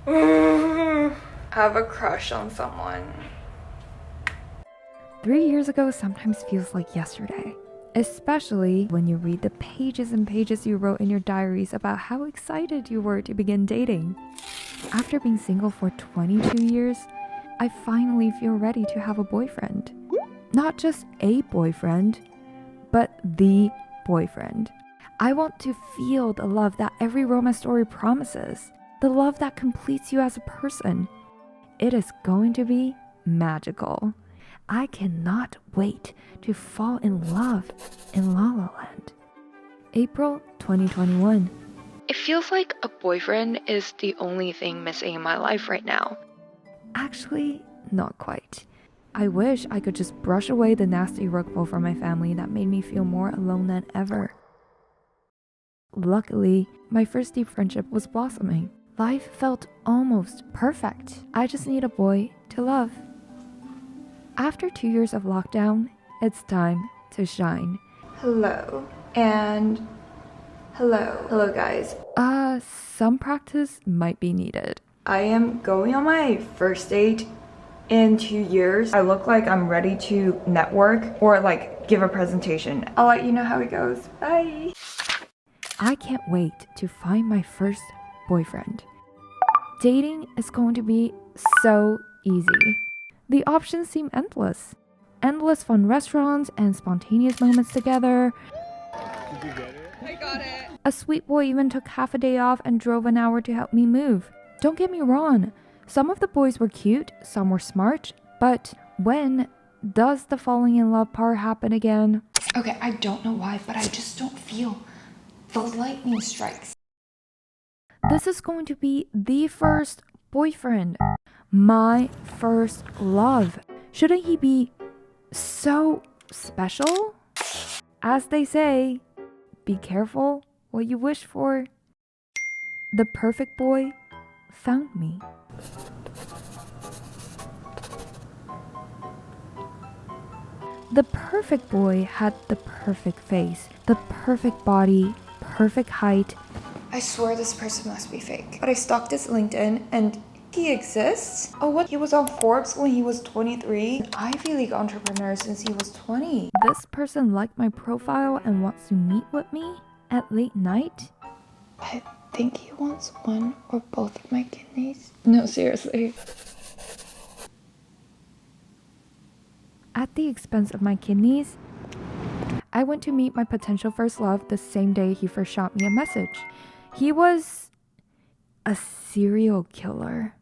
Have a crush on someone. 3 years ago sometimes feels like yesterday, especially when you read the pages and pages you wrote in your diaries about how excited you were to begin dating. After being single for 22 years, I finally feel ready to have a boyfriend. Not just a boyfriend, but the boyfriend. I want to feel the love that every romance story promises, the love that completes you as a person. It is going to be magical. I cannot wait to fall in love in La La Land. April 2021. It feels like a boyfriend is the only thing missing in my life right now. Actually, not quite. I wish I could just brush away the nasty rug pull from my family that made me feel more alone than ever. Luckily, my first deep friendship was blossoming. Life felt almost perfect. I just need a boy to love. After 2 years of lockdown, it's time to shine. Hello. And hello. Hello, guys. Some practice might be needed. I am going on my first date in 2 years. I look like I'm ready to network or like give a presentation. I'll let you know how it goes. Bye. I can't wait to find my first boyfriend. Dating is going to be so easy. The options seem endless. Endless fun restaurants and spontaneous moments together. Did you get it? I got it. A sweet boy even took half a day off and drove an hour to help me move. Don't get me wrong, some of the boys were cute, some were smart, but when does the falling in love part happen again? Okay, I don't know why, but I just don't feel the lightning strikes. This is going to be the first boyfriend. My first love. Shouldn't he be so special? As they say, be careful what you wish for. The perfect boy found me. The perfect boy had the perfect face, the perfect body, perfect height. I swear this person must be fake. But I stalked his LinkedIn and he exists? Oh, what? He was on Forbes when he was 23? An Ivy League entrepreneur since he was 20. This person liked my profile and wants to meet with me at late night. I think he wants one or both of my kidneys. No, seriously. At the expense of my kidneys, I went to meet my potential first love the same day he first shot me a message. He was a serial killer.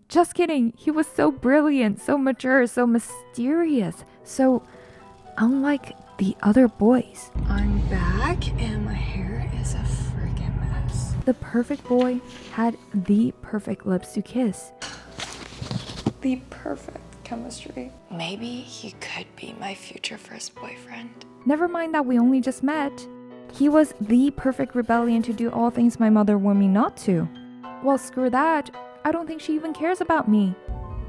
Just kidding, he was so brilliant, so mature, so mysterious, so unlike the other boys. I'm back and my hair is a freaking mess. The perfect boy had the perfect lips to kiss. The perfect chemistry. Maybe he could be my future first boyfriend. Never mind that we only just met. He was the perfect rebellion to do all things my mother warned me not to. Well, screw that. I don't think she even cares about me.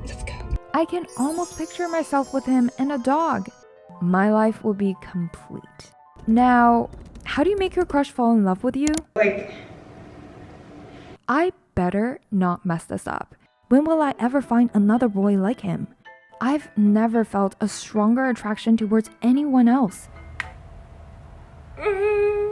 Let's go. I can almost picture myself with him and a dog. My life will be complete. Now, how do you make your crush fall in love with you? I better not mess this up. When will I ever find another boy like him? I've never felt a stronger attraction towards anyone else.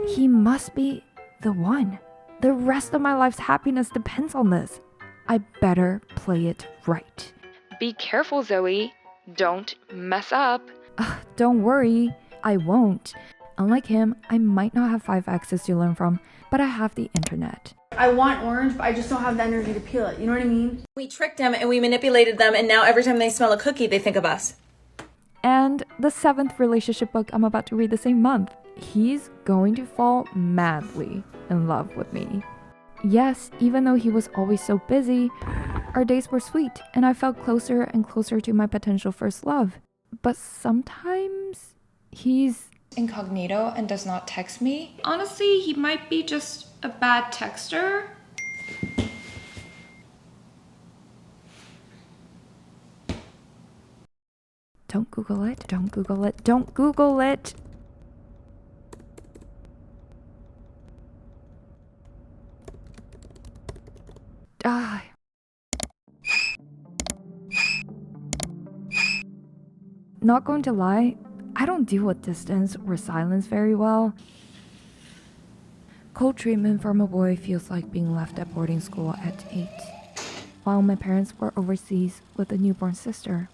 He must be the one. The rest of my life's happiness depends on this. I better play it right. Be careful, Zoe. Don't mess up. Don't worry, I won't. Unlike him, I might not have 5 exes to learn from, but I have the internet. I want orange, but I just don't have the energy to peel it. You know what I mean? We tricked them and we manipulated them, and now every time they smell a cookie, they think of us. And the 7th relationship book I'm about to read the same month. He's going to fall madly in love with me. Yes, even though he was always so busy, our days were sweet and I felt closer and closer to my potential first love. But sometimes he's incognito and does not text me. Honestly, he might be just a bad texter. Don't Google it, don't Google it, don't Google it! not going to lie, I don't deal with distance or silence very well. Cold treatment from a boy feels like being left at boarding school at 8, while my parents were overseas with a newborn sister.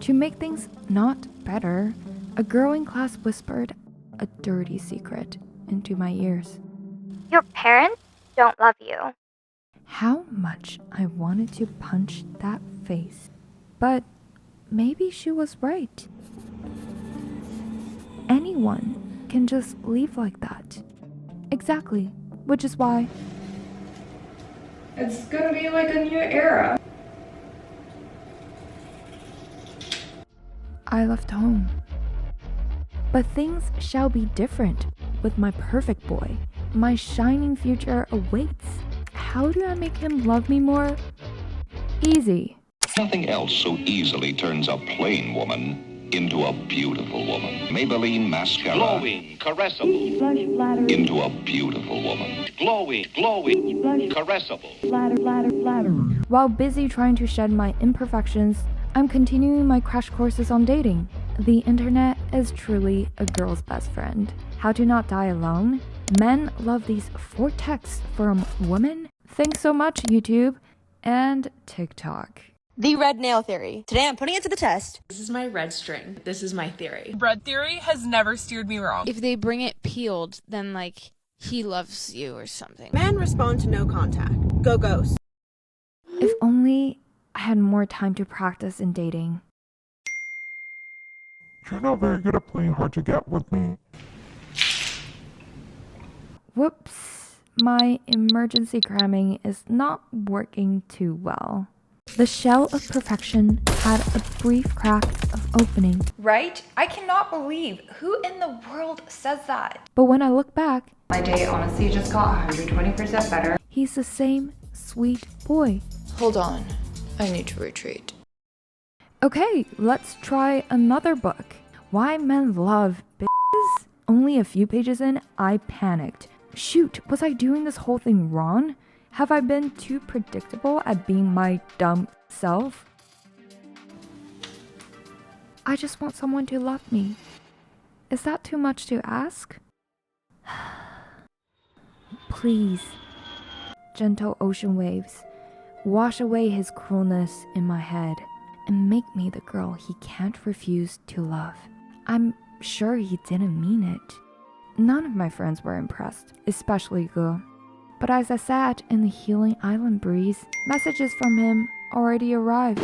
To make things not better, a girl in class whispered a dirty secret into my ears. Your parents don't love you. How much I wanted to punch that face, but maybe she was right. Anyone can just leave like that. Exactly, which is why It's gonna be like a new era. I left home. But things shall be different with my perfect boy. My shining future awaits. How do I make him love me more? Easy. Nothing else so easily turns a plain woman into a beautiful woman. Maybelline mascara. Glowing, caressable. Into a beautiful woman. Glowing, caressable. While busy trying to shed my imperfections, I'm continuing my crash courses on dating. The internet is truly a girl's best friend. How to not die alone? Men love these 4 texts from women. Thanks so much, YouTube and TikTok. The red nail theory. Today I'm putting it to the test. This is my red string. This is my theory. Red theory has never steered me wrong. If they bring it peeled, then like he loves you or something. Men respond to no contact. Go ghost. If only I had more time to practice in dating. You're not very good at playing hard to get with me. Whoops, my emergency cramming is not working too well. The shell of perfection had a brief crack of opening. Right? I cannot believe who in the world says that. But when I look back, My day honestly just got 120% better. he's the same sweet boy. Hold on. I need to retreat. Okay, let's try another book. Why Men Love Bitches? Only a few pages in, I panicked. Shoot, was I doing this whole thing wrong? Have I been too predictable at being my dumb self? I just want someone to love me. Is that too much to ask? Please, gentle ocean waves, wash away his cruelness in my head and make me the girl he can't refuse to love. I'm sure he didn't mean it. None of my friends were impressed, especially Ge. But as I sat in the healing island breeze, messages from him already arrived.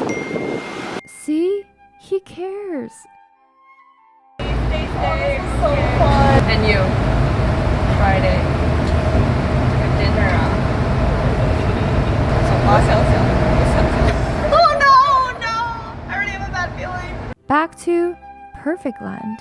See? He cares. Stay safe, so fun. And you, Friday, dinner. Oh no! I already have a bad feeling. Back to Perfect Land.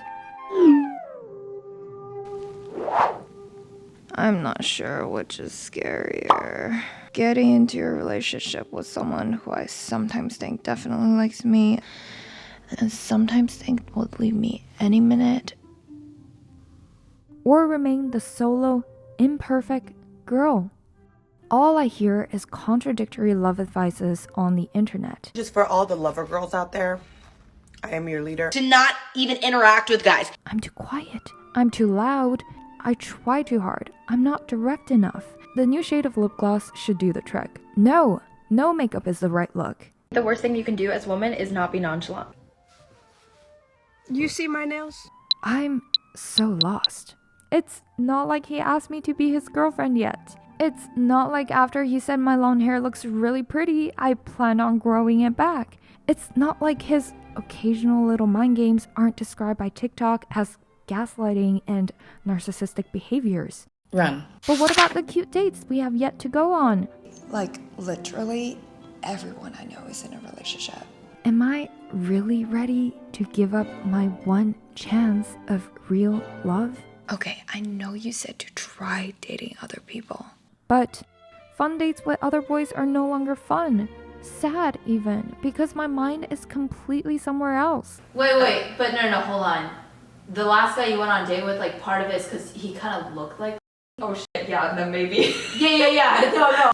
I'm not sure which is scarier. Getting into a relationship with someone who I sometimes think definitely likes me and sometimes think will leave me any minute. Or remain the solo, imperfect girl. All I hear is contradictory love advices on the internet. Just for all the lover girls out there, I am your leader. To not even interact with guys. I'm too quiet. I'm too loud. I try too hard. I'm not direct enough. The new shade of lip gloss should do the trick. No makeup is the right look. The worst thing you can do as a woman is not be nonchalant. You see my nails? I'm so lost. It's not like he asked me to be his girlfriend yet. It's not like after he said my long hair looks really pretty, I plan on growing it back. It's not like his occasional little mind games aren't described by TikTok as gaslighting and narcissistic behaviors. Run. But what about the cute dates we have yet to go on? Like, literally, everyone I know is in a relationship. Am I really ready to give up my one chance of real love? Okay, I know you said to try dating other people. But fun dates with other boys are no longer fun. Sad even, because my mind is completely somewhere else. Wait, but no, hold on. The last guy you went on a date with, like, part of it is because he kind of looked like. Oh shit, yeah, then maybe. Yeah. No.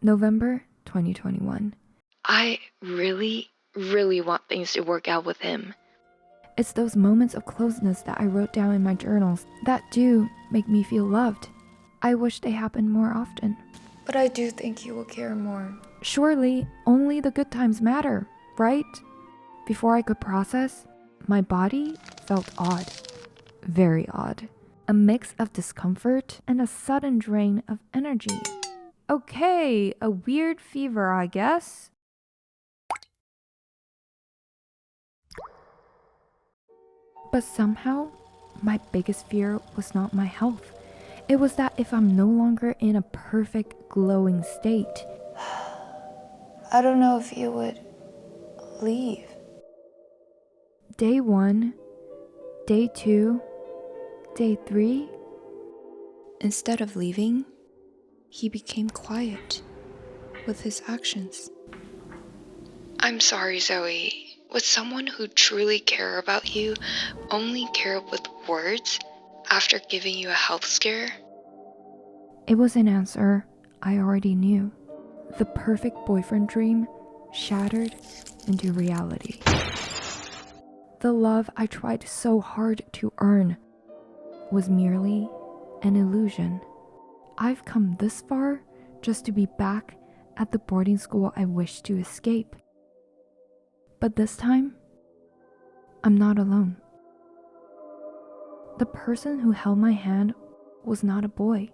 November 2021. I really, really want things to work out with him. It's those moments of closeness that I wrote down in my journals that do make me feel loved. I wish they happened more often. But I do think he will care more. Surely, only the good times matter, right? Before I could process, my body felt odd. Very odd. A mix of discomfort and a sudden drain of energy. Okay, a weird fever, I guess. But somehow, my biggest fear was not my health. It was that if I'm no longer in a perfect glowing state, I don't know if you would leave. Day 1, day 2, day 3. Instead of leaving, he became quiet with his actions. I'm sorry, Zoe. Would someone who truly care about you only care with words after giving you a health scare? It was an answer I already knew. The perfect boyfriend dream shattered into reality. The love I tried so hard to earn was merely an illusion. I've come this far just to be back at the boarding school I wished to escape. But this time, I'm not alone. The person who held my hand was not a boy.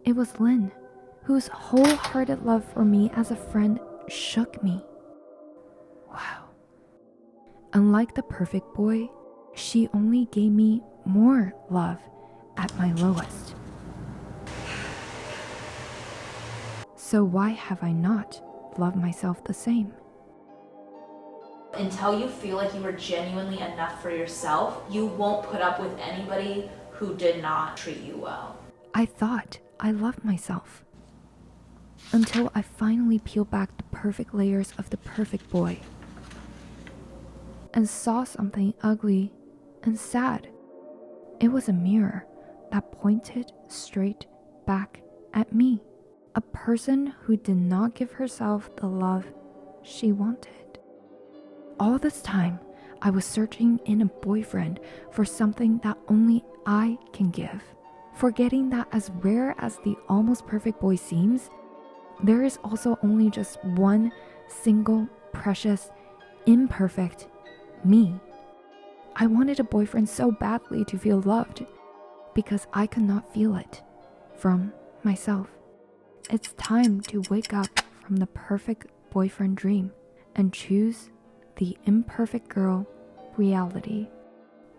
It was Lynn, whose wholehearted love for me as a friend shook me. Wow. Unlike the perfect boy, she only gave me more love at my lowest. So why have I not loved myself the same? Until you feel like you are genuinely enough for yourself, you won't put up with anybody who did not treat you well. I thought I loved myself. Until I finally peeled back the perfect layers of the perfect boy and saw something ugly and sad. It was a mirror that pointed straight back at me. A person who did not give herself the love she wanted. All this time, I was searching in a boyfriend for something that only I can give. Forgetting that as rare as the almost perfect boy seems, there is also only just one single, precious, imperfect me. I wanted a boyfriend so badly to feel loved because I could not feel it from myself. It's time to wake up from the perfect boyfriend dream and choose the imperfect girl reality.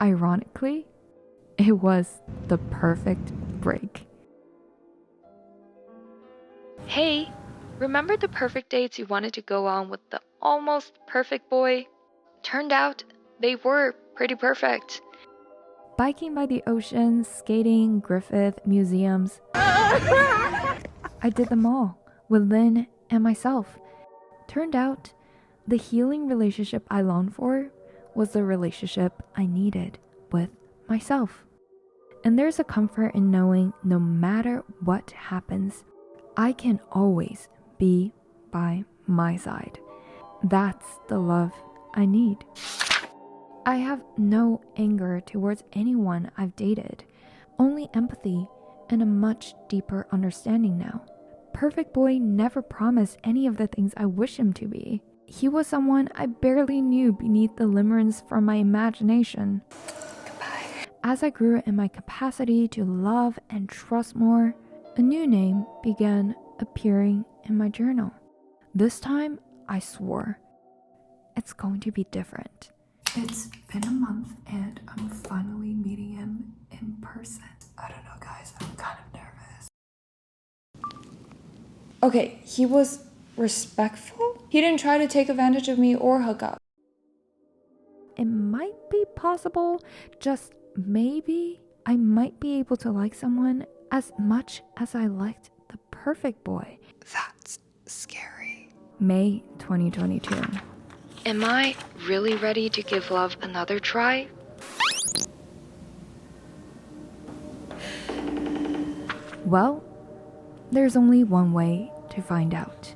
Ironically, it was the perfect break. Hey, remember the perfect dates you wanted to go on with the almost perfect boy? Turned out they were pretty perfect. Biking by the ocean, skating, Griffith, museums. I did them all with Lynn and myself. Turned out, the healing relationship I longed for was the relationship I needed with myself. And there's a comfort in knowing no matter what happens, I can always be by my side. That's the love I need. I have no anger towards anyone I've dated, only empathy and a much deeper understanding now. Perfect boy never promised any of the things I wish him to be. He was someone I barely knew beneath the limerence from my imagination. Goodbye. As I grew in my capacity to love and trust more, a new name began appearing in my journal. This time, I swore, it's going to be different. It's been a month and I'm finally meeting him in person. I don't know, guys, I'm kind of nervous. Okay, he was respectful? He didn't try to take advantage of me or hook up. It might be possible, just maybe, I might be able to like someone as much as I liked the perfect boy. That's scary. May 2022. Am I really ready to give love another try? Well, there's only one way to find out.